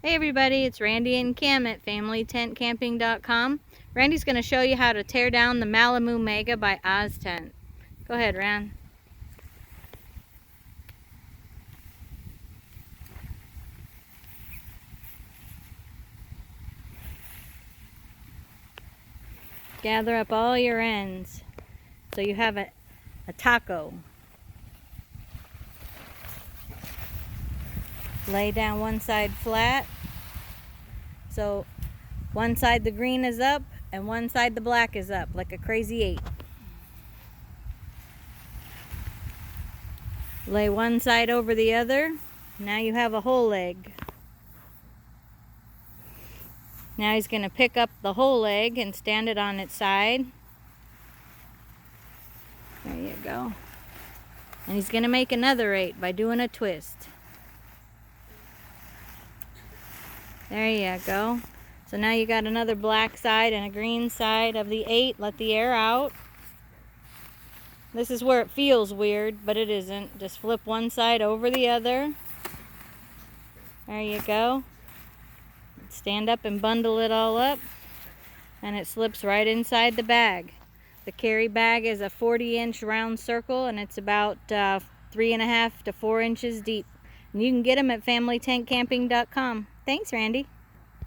Hey everybody, it's Randy and Kim at FamilyTentCamping.com. Randy's going to show you how to tear down the Malamoo Mega by Oz Tent. Go ahead, Rand. Gather up all your ends so you have a taco. Lay down one side flat. So one side the green is up and one side the black is up, like a crazy 8. Lay one side over the other. Now you have a whole leg. Now he's going to pick up the whole leg and stand it on its side. There you go. And he's going to make another 8 by doing a twist. There you go. So now you got another black side and a green side of the 8. Let the air out. This is where it feels weird, but it isn't. Just flip one side over the other. There you go. Stand up and bundle it all up. And it slips right inside the bag. The carry bag is a 40-inch round circle, and it's about 3.5 to 4 inches deep. And you can get them at FamilyTentCamping.com. Thanks, Randy.